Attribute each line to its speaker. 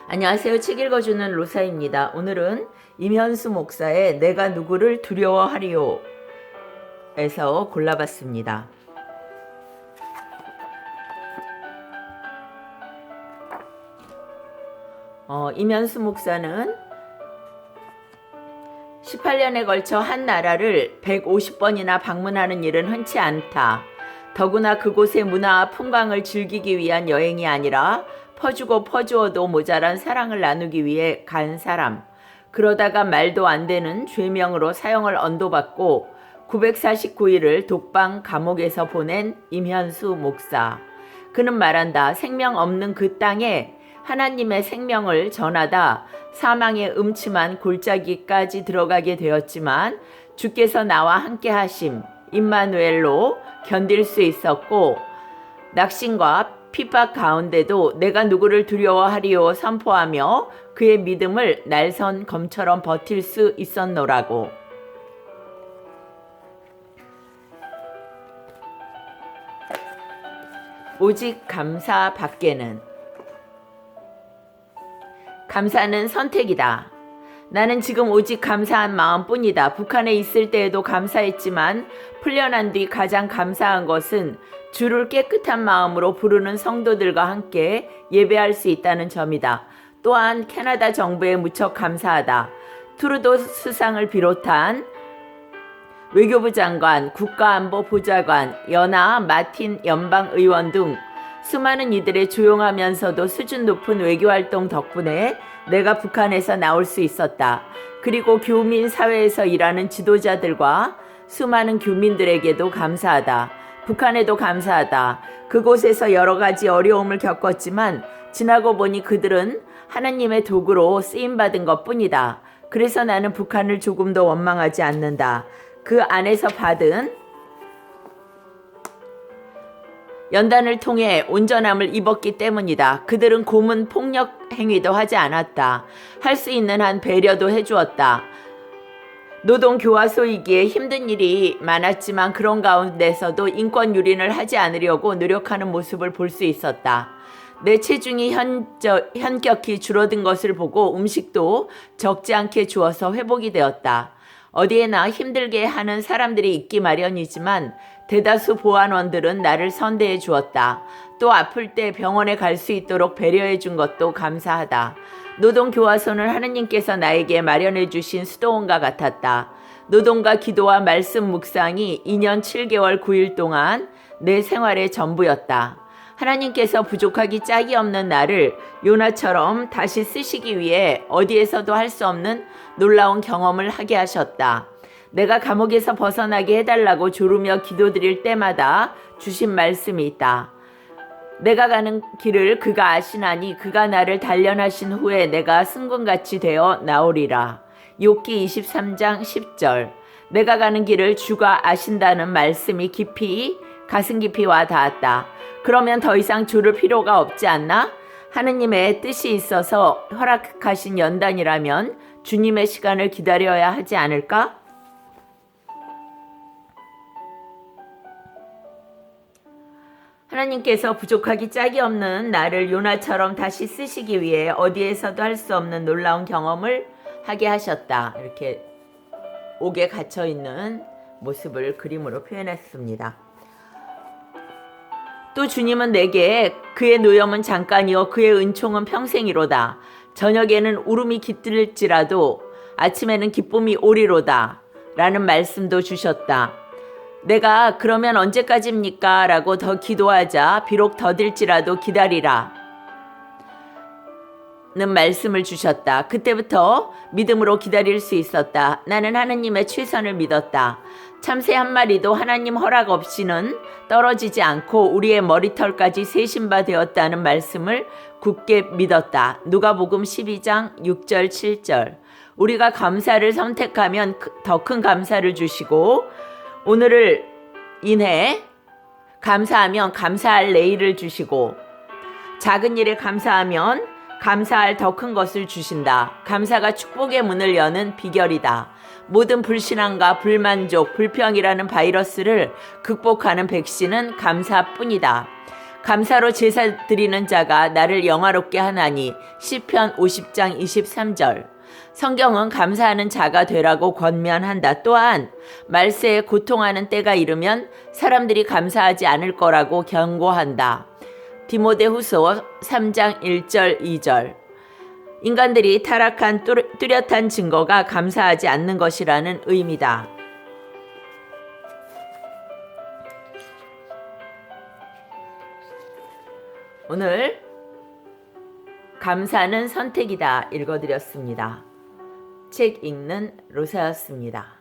Speaker 1: 안녕하세요. 책 읽어주는 로사입니다. 오늘은 임현수 목사의 내가 누구를 두려워하리요 에서 골라봤습니다. 임현수 목사는 18년에 걸쳐 한 나라를 150번이나 방문하는 일은 흔치 않다. 더구나 그곳의 문화와 풍광을 즐기기 위한 여행이 아니라 퍼주고 퍼주어도 모자란 사랑을 나누기 위해 간 사람. 그러다가 말도 안 되는 죄명으로 사형을 언도받고 949일을 독방 감옥에서 보낸 임현수 목사. 그는 말한다. 생명 없는 그 땅에 하나님의 생명을 전하다 사망의 음침한 골짜기까지 들어가게 되었지만 주께서 나와 함께 하심 임마누엘로 견딜 수 있었고 낙심과 핍박 가운데도 내가 누구를 두려워하리요 선포하며 그의 믿음을 날선 검처럼 버틸 수 있었노라고. 오직 감사 밖에는. 감사는 선택이다. 나는 지금 오직 감사한 마음뿐이다. 북한에 있을 때에도 감사했지만 풀려난 뒤 가장 감사한 것은 주를 깨끗한 마음으로 부르는 성도들과 함께 예배할 수 있다는 점이다. 또한 캐나다 정부에 무척 감사하다. 트루도 수상을 비롯한 외교부 장관, 국가안보보좌관, 연하 마틴 연방의원 등 수많은 이들의 조용하면서도 수준 높은 외교활동 덕분에 내가 북한에서 나올 수 있었다. 그리고 교민 사회에서 일하는 지도자들과 수많은 교민들에게도 감사하다. 북한에도 감사하다. 그곳에서 여러 가지 어려움을 겪었지만 지나고 보니 그들은 하나님의 도구로 쓰임받은 것뿐이다. 그래서 나는 북한을 조금도 원망하지 않는다. 그 안에서 받은 연단을 통해 온전함을 입었기 때문이다. 그들은 고문 폭력 행위도 하지 않았다. 할 수 있는 한 배려도 해주었다. 노동교화소이기에 힘든 일이 많았지만 그런 가운데서도 인권 유린을 하지 않으려고 노력하는 모습을 볼 수 있었다. 내 체중이 현격히 줄어든 것을 보고 음식도 적지 않게 주어서 회복이 되었다. 어디에나 힘들게 하는 사람들이 있기 마련이지만 대다수 보안원들은 나를 선대해 주었다. 또 아플 때 병원에 갈 수 있도록 배려해 준 것도 감사하다. 노동교화소는 하느님께서 나에게 마련해 주신 수도원과 같았다. 노동과 기도와 말씀 묵상이 2년 7개월 9일 동안 내 생활의 전부였다. 하나님께서 부족하기 짝이 없는 나를 요나처럼 다시 쓰시기 위해 어디에서도 할 수 없는 놀라운 경험을 하게 하셨다. 내가 감옥에서 벗어나게 해달라고 조르며 기도드릴 때마다 주신 말씀이 있다. 내가 가는 길을 그가 아시나니 그가 나를 단련하신 후에 내가 승군같이 되어 나오리라. 욥기 23장 10절. 내가 가는 길을 주가 아신다는 말씀이 가슴 깊이 와 닿았다. 그러면 더 이상 조를 필요가 없지 않나? 하느님의 뜻이 있어서 허락하신 연단이라면 주님의 시간을 기다려야 하지 않을까? 하나님께서 부족하기 짝이 없는 나를 요나처럼 다시 쓰시기 위해 어디에서도 할 수 없는 놀라운 경험을 하게 하셨다. 이렇게 옥에 갇혀있는 모습을 그림으로 표현했습니다. 또 주님은 내게 그의 노염은 잠깐이요 그의 은총은 평생이로다. 저녁에는 울음이 깃들일지라도 아침에는 기쁨이 오리로다 라는 말씀도 주셨다. 내가 그러면 언제까지입니까? 라고 더 기도하자 비록 더딜지라도 기다리라 는 말씀을 주셨다. 그때부터 믿음으로 기다릴 수 있었다. 나는 하나님의 최선을 믿었다. 참새 한 마리도 하나님 허락 없이는 떨어지지 않고 우리의 머리털까지 세신 바 되었다는 말씀을 굳게 믿었다. 누가복음 12장 6절 7절. 우리가 감사를 선택하면 더 큰 감사를 주시고 오늘을 인해 감사하면 감사할 내일을 주시고 작은 일에 감사하면 감사할 더 큰 것을 주신다. 감사가 축복의 문을 여는 비결이다. 모든 불신앙과 불만족, 불평이라는 바이러스를 극복하는 백신은 감사뿐이다. 감사로 제사 드리는 자가 나를 영화롭게 하나니. 시편 50장 23절. 성경은 감사하는 자가 되라고 권면한다. 또한 말세에 고통하는 때가 이르면 사람들이 감사하지 않을 거라고 경고한다. 디모데후서 3장 1절 2절. 인간들이 타락한 뚜렷한 증거가 감사하지 않는 것이라는 의미다. 오늘 감사는 선택이다 읽어드렸습니다. 책 읽는 로사였습니다.